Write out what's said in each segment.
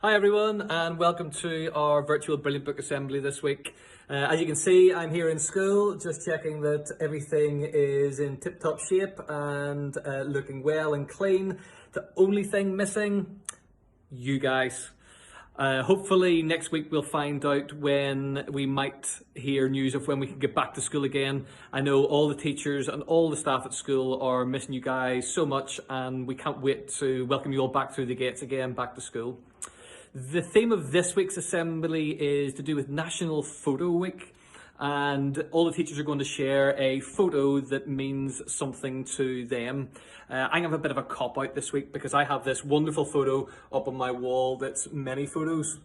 Hi everyone, and welcome to our virtual Brilliant Book Assembly this week. As you can see, I'm here in school, just checking that everything is in tip-top shape and looking well and clean. The only thing missing, you guys. Hopefully next week we'll find out when we might hear news of when we can get back to school again. I know all the teachers and all the staff at school are missing you guys so much, and we can't wait to welcome you all back through the gates again, back to school. The theme of this week's assembly is to do with National Photo Week, and all the teachers are going to share a photo that means something to them. I have a bit of a cop-out this week because I have this wonderful photo up on my wall that's many photos.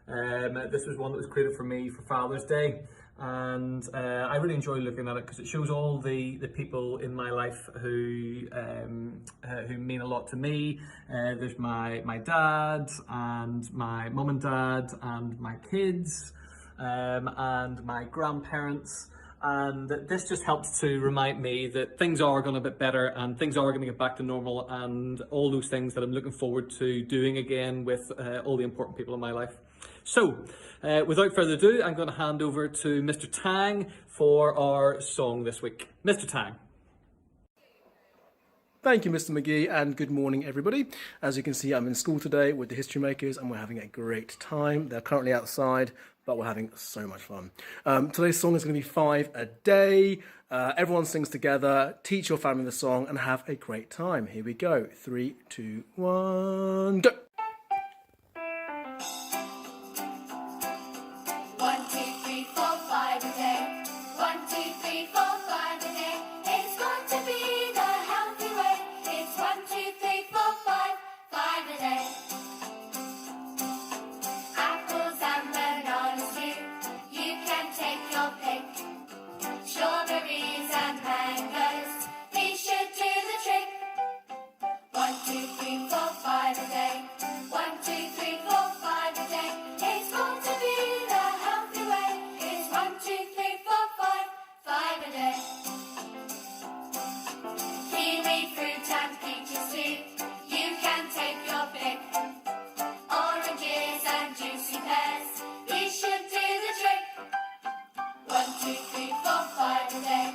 This was one that was created for me for Father's Day, and I really enjoy looking at it because it shows all the people in my life who mean a lot to me. There's my dad and my mum and dad and my kids and my grandparents. And this just helps to remind me that things are going to get better and things are going to get back to normal, and all those things that I'm looking forward to doing again with all the important people in my life. So, without further ado, I'm going to hand over to Mr. Tang for our song this week. Mr. Tang. Thank you, Mr. McGee, and good morning, everybody. As you can see, I'm in school today with the history makers, and we're having a great time. They're currently outside, but we're having so much fun. Today's song is going to be 5 a day. Everyone sings together, teach your family the song, and have a great time. Here we go. 3, 2, 1, go! 1, 2, 3, 4, 5 a day. 1, 2, 3, 4, 5 a day. It's going to be the healthy way. It's 1, 2, 3, 4, 5, 5 a day. Apples and bananas too. You can take your pick. Strawberries and mangoes. These should do the trick. 1, 2, 3, 4, 5 a day. 1, 2, 3, 4, 5 a day. It's going to be the healthy way. It's 1, 2, 3, 4, 5, 5 a day. Kiwi fruit and peaches too. You can take your pick. Oranges and juicy pears. These should do the trick. 1, 2, 3, 4, 5 a day.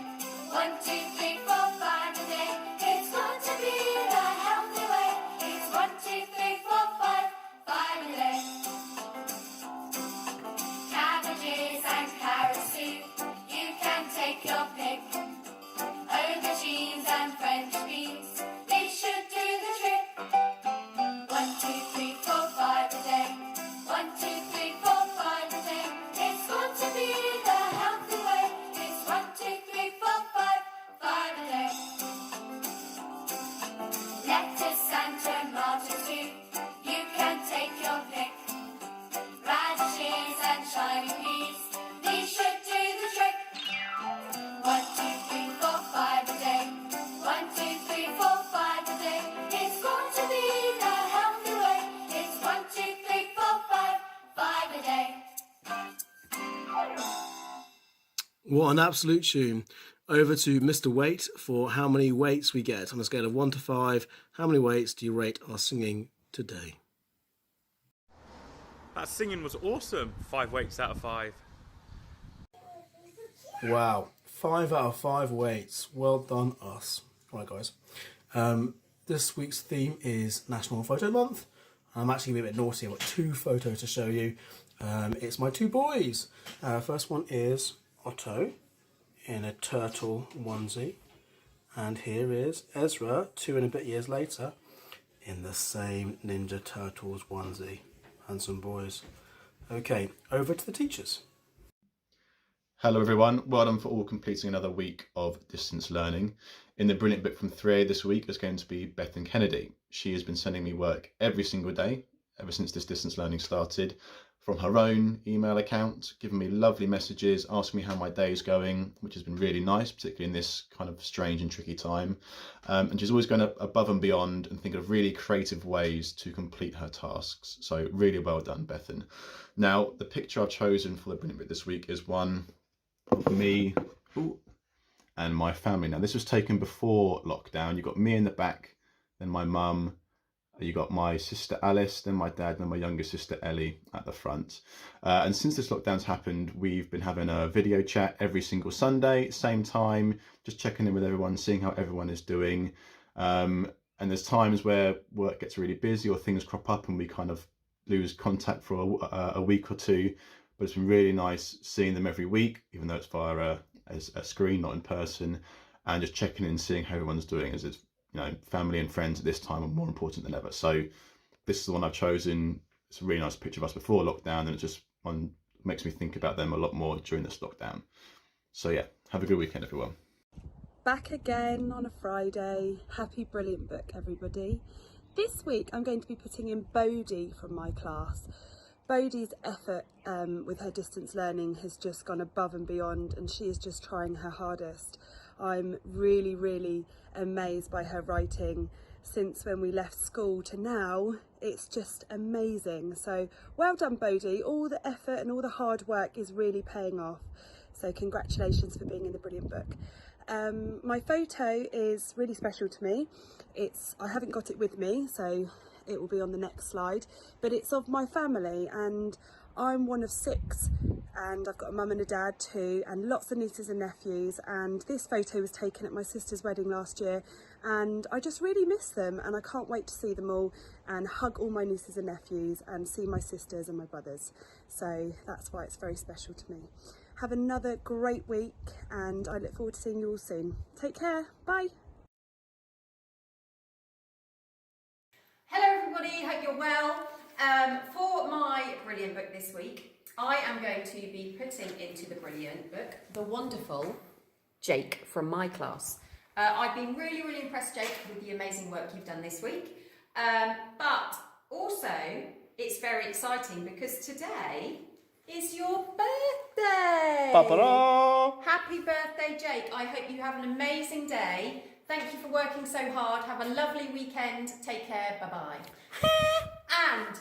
1, 2, 3, 4, 5 a day. It's going to be the healthy way. It's 1, 2, 3, 4, 5, 5 a day. Cabbages and carrots too. You can take your pick. Aubergines and French beans. They should do the trick. 1, 2, 3, 4, 5 a day. 1, 2, 3, 4, 5 a day. It's going to be the healthy way. It's 1, 2, 3, 4, 5, 5 a day. Lettuce and tomatoes too. You can take your pick. Radishes and shiny peas. These should do the trick. 1, 2, 3, 4, 5 a day. 1, 2, 3, 4, 5 a day. It's going to be the healthy way. It's 1, 2, 3, 4, 5, 5 a day. What an absolute tune. Over to Mr. Waite for how many weights we get. On a scale of 1 to 5, how many weights do you rate our singing today? That singing was awesome. 5 weights out of 5. Wow, 5 out of 5 weights. Well done, us. All right, guys. This week's theme is National Photo Month. I'm actually going to be a bit naughty. I've got 2 photos to show you. It's my 2 boys. First one is Otto in a turtle onesie. And here is Ezra, 2 and a bit years later, in the same Ninja Turtles onesie. Handsome boys. Okay, over to the teachers. Hello everyone, well done for all completing another week of distance learning. In the brilliant book from 3A this week is going to be Bethan Kennedy. She has been sending me work every single day ever since this distance learning started, from her own email account, giving me lovely messages, asking me how my day is going, which has been really nice, particularly in this kind of strange and tricky time. And she's always going above and beyond and think of really creative ways to complete her tasks. So really well done, Bethan. Now, the picture I've chosen for the brilliant book this week is one of me and my family. Now, this was taken before lockdown. You've got me in the back, then my mum, You got my sister Alice, then my dad, and my younger sister Ellie at the front. And since this lockdown's happened, we've been having a video chat every single Sunday, same time, just checking in with everyone, seeing how everyone is doing. And there's times where work gets really busy or things crop up and we kind of lose contact for a week or two. But it's been really nice seeing them every week, even though it's via a screen, not in person, and just checking in, seeing how everyone's doing, as it's, you know, family and friends at this time are more important than ever. So this is the one I've chosen. It's a really nice picture of us before lockdown, and it just makes me think about them a lot more during this lockdown. So yeah, have a good weekend, everyone. Back again on a Friday. Happy Brilliant Book, everybody. This week I'm going to be putting in Bodhi from my class. Bodhi's effort with her distance learning has just gone above and beyond, and she is just trying her hardest. I'm really amazed by her writing since when we left school to now. It's just amazing. So well done, Bodhi. All the effort and all the hard work is really paying off. So congratulations for being in the Brilliant Book. My photo is really special to me. I haven't got it with me, so it will be on the next slide, but it's of my family, and I'm one of 6, and I've got a mum and a dad too, and lots of nieces and nephews. And this photo was taken at my sister's wedding last year, and I just really miss them, and I can't wait to see them all and hug all my nieces and nephews and see my sisters and my brothers. So that's why it's very special to me. Have another great week, and I look forward to seeing you all soon. Take care. Bye. Hello everybody, hope you're well. For my Brilliant Book this week, I am going to be putting into the Brilliant Book the wonderful Jake from my class. I've been really impressed, Jake, with the amazing work you've done this week. But also, it's very exciting because today is your birthday! Ba-ba-da! Happy birthday, Jake. I hope you have an amazing day. Thank you for working so hard. Have a lovely weekend. Take care. Bye-bye. And,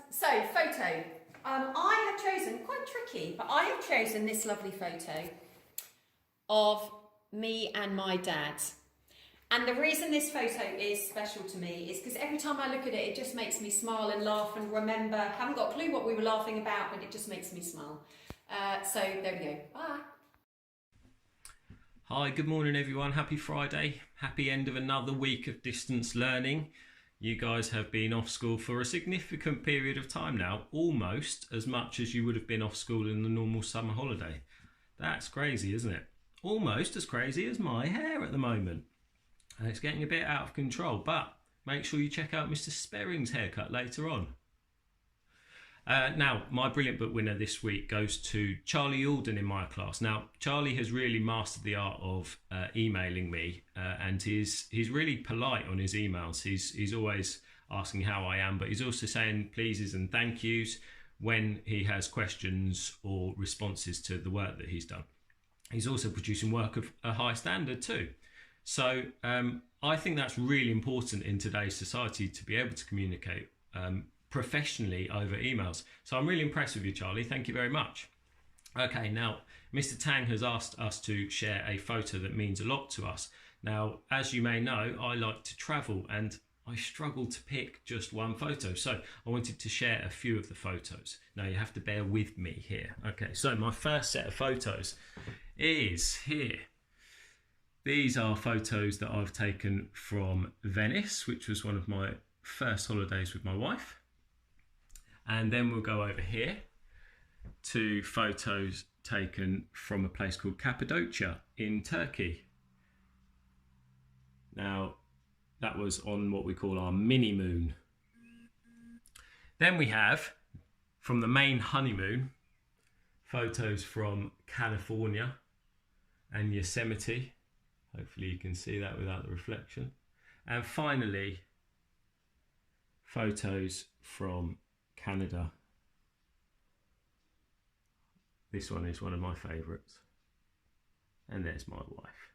so, photo. I have chosen, quite tricky, but I have chosen this lovely photo of me and my dad. And the reason this photo is special to me is because every time I look at it, it just makes me smile and laugh and remember. I haven't got a clue what we were laughing about, but it just makes me smile. So there we go. Bye. Hi, good morning everyone. Happy Friday. Happy end of another week of distance learning. You guys have been off school for a significant period of time now, almost as much as you would have been off school in the normal summer holiday. That's crazy, isn't it? Almost as crazy as my hair at the moment. And it's getting a bit out of control, but make sure you check out Mr. Sperring's haircut later on. Now, my Brilliant Book winner this week goes to Charlie Alden in my class. Now, Charlie has really mastered the art of emailing me, and he's really polite on his emails. He's always asking how I am, but he's also saying pleases and thank yous when he has questions or responses to the work that he's done. He's also producing work of a high standard too. So I think that's really important in today's society, to be able to communicate professionally over emails. So I'm really impressed with you, Charlie. Thank you very much. Okay, now Mr. Tang has asked us to share a photo that means a lot to us. Now, as you may know, I like to travel and I struggle to pick just one photo. So I wanted to share a few of the photos. Now you have to bear with me here. Okay, so my first set of photos is here. These are photos that I've taken from Venice, which was one of my first holidays with my wife. And then we'll go over here to photos taken from a place called Cappadocia in Turkey. Now, that was on what we call our mini moon. Then we have, from the main honeymoon, photos from California and Yosemite. Hopefully you can see that without the reflection. And finally, photos from Canada. This one is one of my favourites. And there's my wife.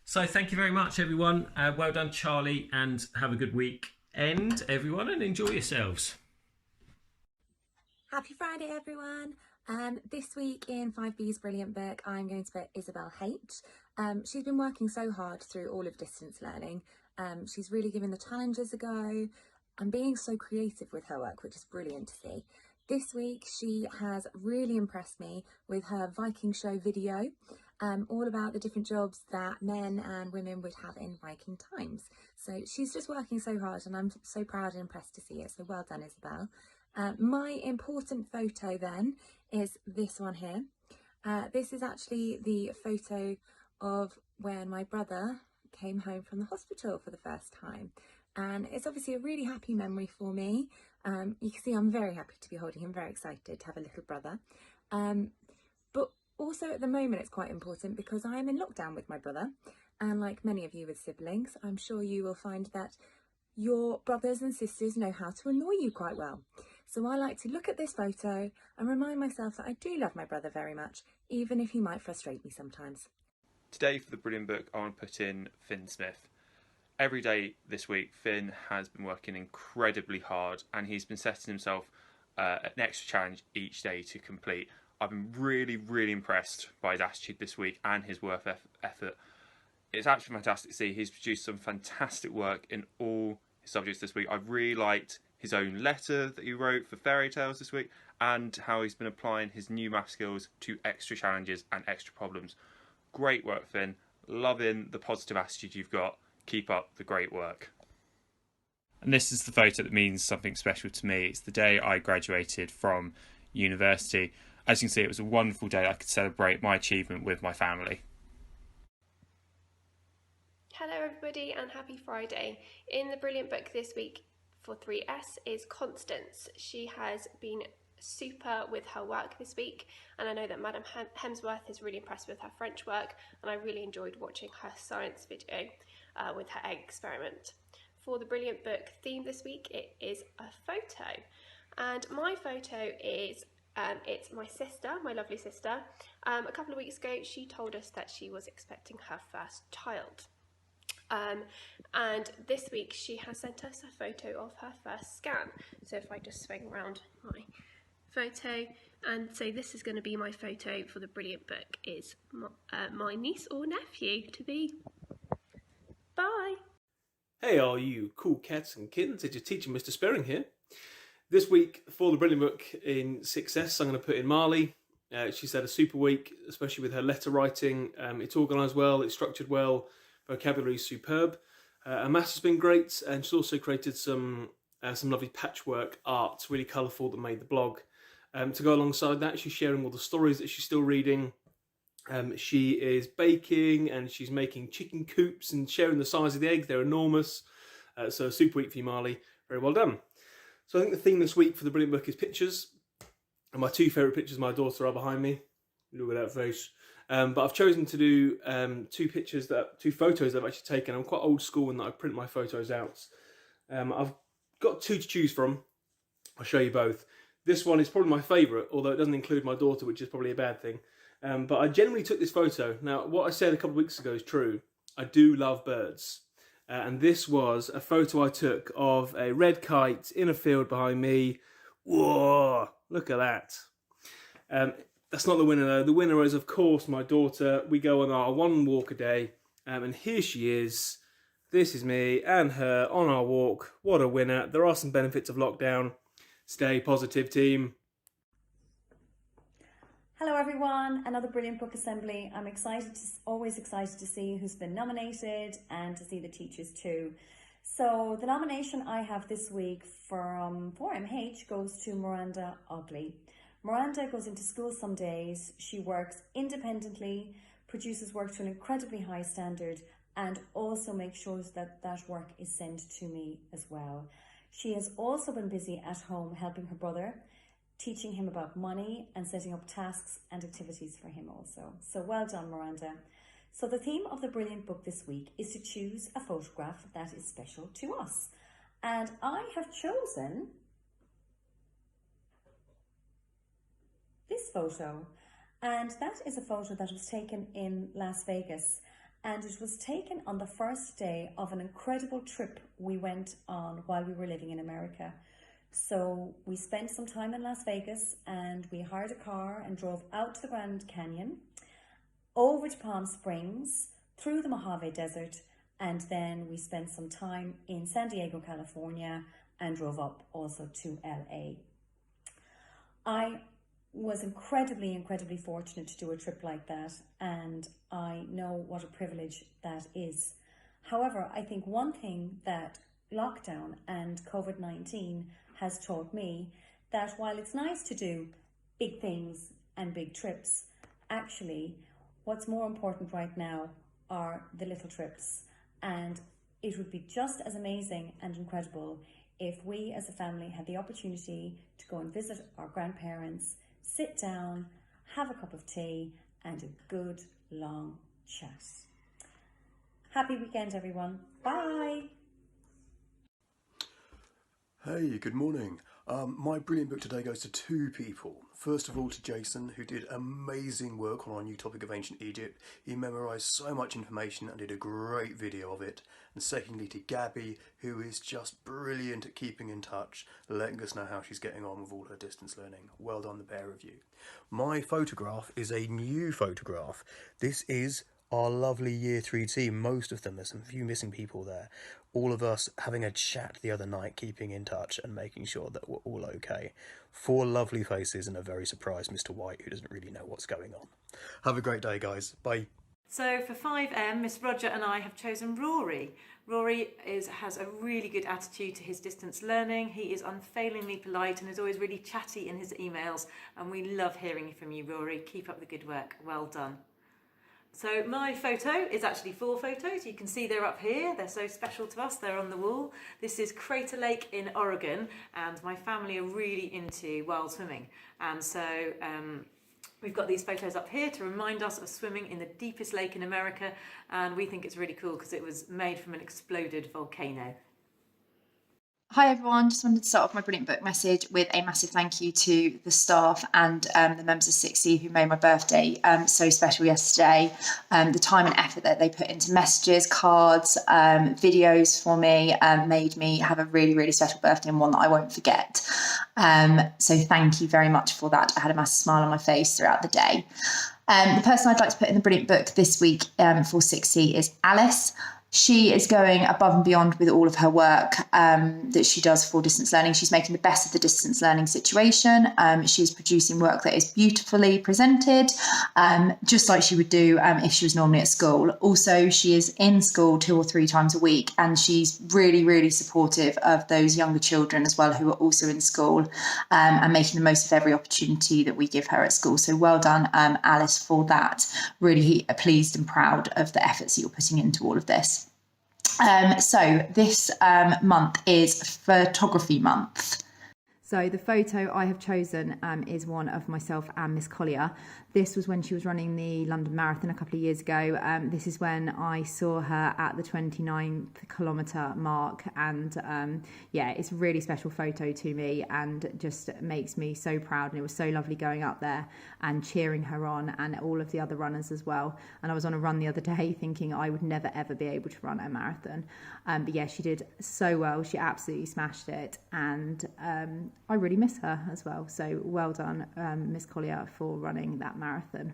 So thank you very much, everyone. Well done, Charlie, and have a good weekend, everyone, and enjoy yourselves. Happy Friday, everyone. This week in 5B's Brilliant Book, I'm going to put Isabel H. She's been working so hard through all of distance learning. She's really given the challenges a go and being so creative with her work, which is brilliant to see. This week, she has really impressed me with her Viking show video, all about the different jobs that men and women would have in Viking times. So she's just working so hard, and I'm so proud and impressed to see it. So well done, Isabel. My important photo then is this one here. This is actually the photo of when my brother came home from the hospital for the first time. And it's obviously a really happy memory for me. You can see I'm very happy to be holding him, very excited to have a little brother. But also at the moment it's quite important because I am in lockdown with my brother. And like many of you with siblings, I'm sure you will find that your brothers and sisters know how to annoy you quite well. So I like to look at this photo and remind myself that I do love my brother very much, even if he might frustrate me sometimes. Today for the Brilliant Book, I want to put in Finn Smith. Every day this week, Finn has been working incredibly hard and he's been setting himself an extra challenge each day to complete. I've been really impressed by his attitude this week and his work effort. It's actually fantastic to see. He's produced some fantastic work in all his subjects this week. I've really liked his own letter that he wrote for fairy tales this week and how he's been applying his new math skills to extra challenges and extra problems. Great work, Finn. Loving the positive attitude you've got. Keep up the great work. And this is the photo that means something special to me. It's the day I graduated from university. As you can see, it was a wonderful day. I could celebrate my achievement with my family. Hello everybody and happy Friday. In the Brilliant Book this week for 3S is Constance. She has been super with her work this week, and I know that Madam Hemsworth is really impressed with her French work, and I really enjoyed watching her science video with her egg experiment. For the Brilliant Book theme this week, it is a photo, and my photo is it's my sister, my lovely sister. A couple of weeks ago she told us that she was expecting her first child. And this week she has sent us a photo of her first scan. So if I just swing around my photo and say this is going to be my photo for the Brilliant Book is my niece or nephew to be. Bye! Hey all you cool cats and kittens, it's your teacher Mr. Sperring here. This week for the Brilliant Book in 6S I'm going to put in Marley. She's had a super week, especially with her letter writing. It's organised well, it's structured well, vocabulary is superb. Her maths has been great, and she's also created some lovely patchwork art, really colourful, that made the blog. To go alongside that, she's sharing all the stories that she's still reading. She is baking and she's making chicken coops and sharing the size of the egg. They're enormous. So a super week for you, Marley. Very well done. So I think the theme this week for the Brilliant Book is pictures. And my two favourite pictures of my daughter are behind me. Look at that face. But I've chosen to do two photos that I've actually taken. I'm quite old school in that I print my photos out. I've got two to choose from. I'll show you both. This one is probably my favourite, although it doesn't include my daughter, which is probably a bad thing. But I generally took this photo. Now, what I said a couple of weeks ago is true. I do love birds. And this was a photo I took of a red kite in a field behind me. Whoa, look at that. That's not the winner though. The winner is, of course, my daughter. We go on our one walk a day. And here she is. This is me and her on our walk. What a winner. There are some benefits of lockdown. Stay positive, team. Hello everyone, another Brilliant Book Assembly. I'm always excited to see who's been nominated and to see the teachers too. So the nomination I have this week from 4MH goes to Miranda Ogley. Miranda goes into school some days, she works independently, produces work to an incredibly high standard, and also makes sure that that work is sent to me as well. She has also been busy at home helping her brother, teaching him about money and setting up tasks and activities for him also. So well done, Miranda. So the theme of the Brilliant Book this week is to choose a photograph that is special to us. And I have chosen this photo. And that is a photo that was taken in Las Vegas. And it was taken on the first day of an incredible trip we went on while we were living in America. So we spent some time in Las Vegas and we hired a car and drove out to the Grand Canyon, over to Palm Springs, through the Mojave Desert, and then we spent some time in San Diego, California, and drove up also to LA. I was incredibly fortunate to do a trip like that, and I know what a privilege that is. However, I think one thing that lockdown and COVID-19 has taught me, that while it's nice to do big things and big trips, actually what's more important right now are the little trips. And it would be just as amazing and incredible if we as a family had the opportunity to go and visit our grandparents, sit down, have a cup of tea and a good long chat. Happy weekend, everyone. Bye. Hey, good morning. My brilliant book today goes to two people. First of all to Jason, who did amazing work on our new topic of ancient Egypt. He memorised so much information and did a great video of it. And secondly to Gabby, who is just brilliant at keeping in touch, letting us know how she's getting on with all her distance learning. Well done, the pair of you. My photograph is a new photograph. This is our lovely Year 3 team, most of them. There's some few missing people there. All of us having a chat the other night, keeping in touch and making sure that we're all okay. 4 lovely faces and a very surprised Mr. White, who doesn't really know what's going on. Have a great day, guys. Bye. So for 5M, Miss Roger and I have chosen Rory. Rory has a really good attitude to his distance learning. He is unfailingly polite and is always really chatty in his emails. And we love hearing from you, Rory. Keep up the good work. Well done. So my photo is actually 4 photos. You can see they're up here. They're so special to us. They're on the wall. This is Crater Lake in Oregon, and my family are really into wild swimming. And so we've got these photos up here to remind us of swimming in the deepest lake in America. And we think it's really cool because it was made from an exploded volcano. Hi everyone, just wanted to start off my Brilliant Book message with a massive thank you to the staff and the members of 60 who made my birthday so special yesterday. The time and effort that they put into messages, cards, videos for me made me have a really special birthday and one that I won't forget. So thank you very much for that. I had a massive smile on my face throughout the day. The person I'd like to put in the Brilliant Book this week for 60 is Alice. She is going above and beyond with all of her work that she does for distance learning. She's making the best of the distance learning situation. She's producing work that is beautifully presented, just like she would do if she was normally at school. Also, she is in school 2 or 3 times a week, and she's really supportive of those younger children as well who are also in school, and making the most of every opportunity that we give her at school. So well done, Alice, for that. Really pleased and proud of the efforts that you're putting into all of this. So this month is Photography Month. So the photo I have chosen is one of myself and Miss Collier. This was when she was running the London Marathon a couple of years ago. This is when I saw her at the 29th kilometre mark, and yeah, it's a really special photo to me and just makes me so proud. And it was so lovely going up there and cheering her on, and all of the other runners as well. And I was on a run the other day thinking I would never ever be able to run a marathon, but yeah, she did so well. She absolutely smashed it, and I really miss her as well. So well done, Miss Collier, for running that marathon.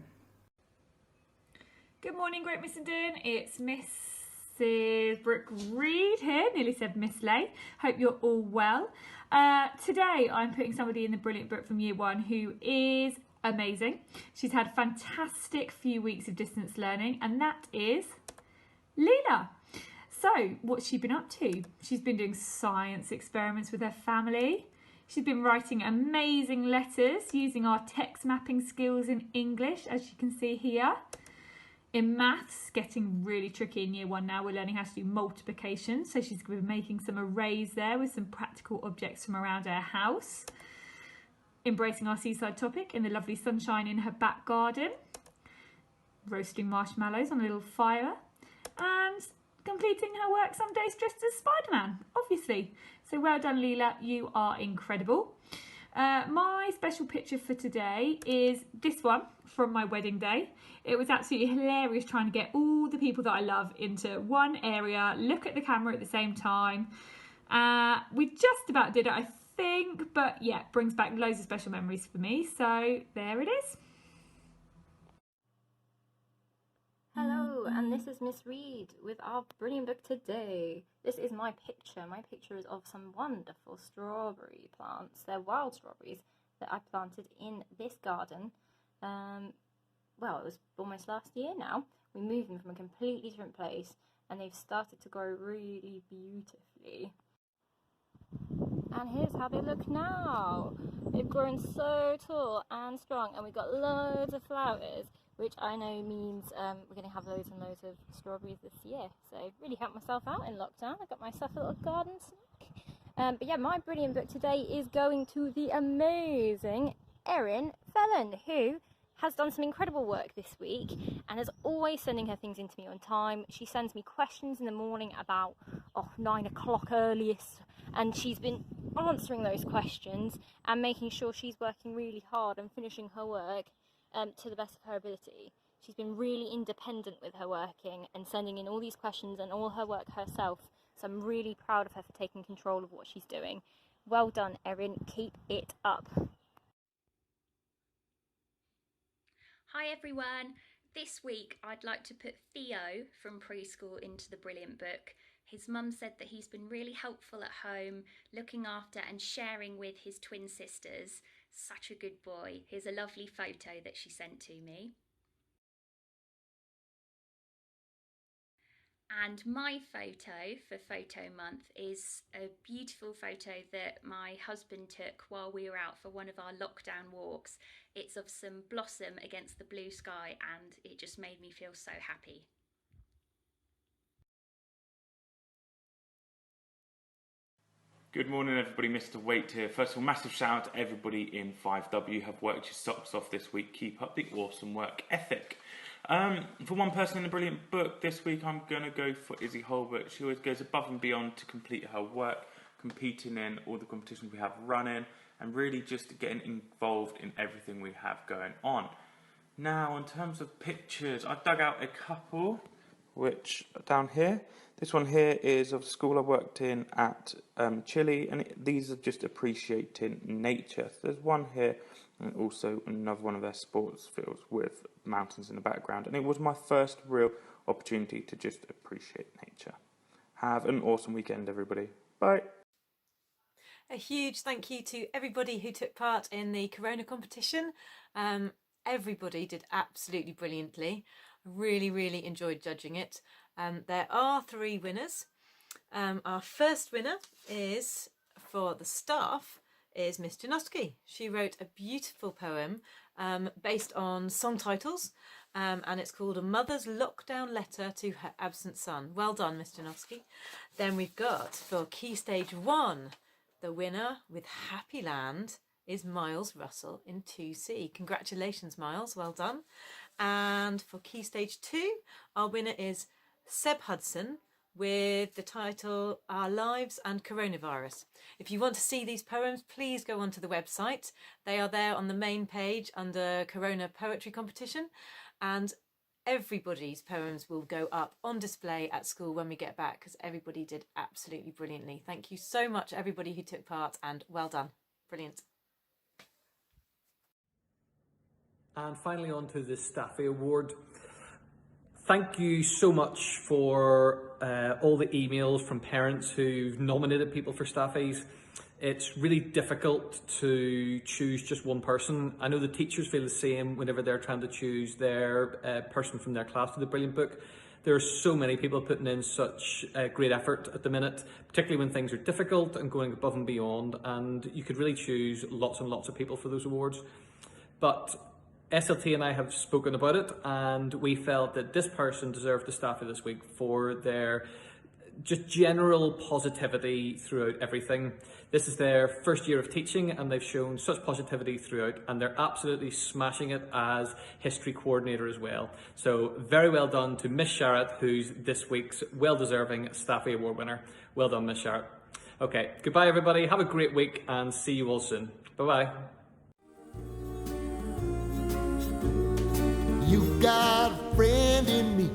Good morning, Great Missenden. It's Mrs. Brooke Reed here, nearly said Miss Lay. Hope you're all well. Today I'm putting somebody in the Brilliant Book from Year 1 who is amazing. She's had a fantastic few weeks of distance learning, and that is Leela. So what's she been up to? She's been doing science experiments with her family. She's been writing amazing letters using our text mapping skills in English, as you can see here. In maths, getting really tricky in Year 1 now. We're learning how to do multiplication. So she's been making some arrays there with some practical objects from around her house. Embracing our seaside topic in the lovely sunshine in her back garden. Roasting marshmallows on a little fire. And completing her work some days dressed as Spider-Man, obviously. So well done, Leela, you are incredible. My special picture for today is this one from my wedding day. It was absolutely hilarious trying to get all the people that I love into one area, look at the camera at the same time. We just about did it. I think, but yeah, brings back loads of special memories for me. So there it is. Hello, and this is Miss Reed with our brilliant book today. This is my picture. My picture is of some wonderful strawberry plants. They're wild strawberries that I planted in this garden. Well, it was almost last year now. We moved them from a completely different place, and they've started to grow really beautifully. And here's how they look now. They've grown so tall and strong, and we've got loads of flowers, which I know means we're going to have loads and loads of strawberries this year. So really helped myself out in lockdown. I got myself a little garden snack. But yeah, my brilliant book today is going to the amazing Erin Felon, who has done some incredible work this week and is always sending her things in to me on time. She sends me questions in the morning about 9 o'clock earliest, and she's been answering those questions and making sure she's working really hard and finishing her work to the best of her ability. She's been really independent with her working and sending in all these questions and all her work herself, so I'm really proud of her for taking control of what she's doing. Well done, Erin, keep it up. Hi everyone, this week I'd like to put Theo from Preschool into the brilliant book. His mum said that he's been really helpful at home, looking after and sharing with his twin sisters. Such a good boy. Here's a lovely photo that she sent to me. And my photo for Photo Month is a beautiful photo that my husband took while we were out for one of our lockdown walks. It's of some blossom against the blue sky, and it just made me feel so happy. Good morning everybody, Mr. Waite here. First of all, massive shout out to everybody in 5W who have worked your socks off this week. Keep up the awesome work ethic. For one person in the brilliant book this week, I'm going to go for Izzy Holbrook. She always goes above and beyond to complete her work, competing in all the competitions we have running, and really just getting involved in everything we have going on. Now, in terms of pictures, I dug out a couple, which are down here. This one here is of the school I worked in at Chile, and these are just appreciating nature. So there's one here, and also another one of their sports fields with mountains in the background. And it was my first real opportunity to just appreciate nature. Have an awesome weekend, everybody. Bye. A huge thank you to everybody who took part in the Corona competition. Everybody did absolutely brilliantly. I really enjoyed judging it. There are 3 winners. Our first winner is, for the staff, is Miss Janoski. She wrote a beautiful poem based on song titles, and it's called A Mother's Lockdown Letter to Her Absent Son. Well done, Miss Janoski. Then we've got, for Key Stage 1, the winner with Happy Land is Miles Russell in 2C. Congratulations, Miles, well done. And for Key Stage 2, our winner is Seb Hudson with the title Our Lives and Coronavirus. If you want to see these poems, please go onto the website. They are there on the main page under Corona Poetry Competition, and everybody's poems will go up on display at school when we get back, because everybody did absolutely brilliantly. Thank you so much, everybody who took part, and well done. Brilliant. And finally on to the Staffy Award. Thank you so much for all the emails from parents who've nominated people for Staffies. It's really difficult to choose just one person. I know the teachers feel the same whenever they're trying to choose their person from their class for the Brilliant Book. There are so many people putting in such great effort at the minute, particularly when things are difficult and going above and beyond, and you could really choose lots and lots of people for those awards. But SLT and I have spoken about it, and we felt that this person deserved the Staffy this week for their just general positivity throughout everything. This is their first year of teaching, and they've shown such positivity throughout, and they're absolutely smashing it as history coordinator as well. So very well done to Miss Sharrett, who's this week's well-deserving Staffy Award winner. Well done, Miss Sharrett. Okay, goodbye everybody, have a great week, and see you all soon. Bye-bye. You got a friend in me.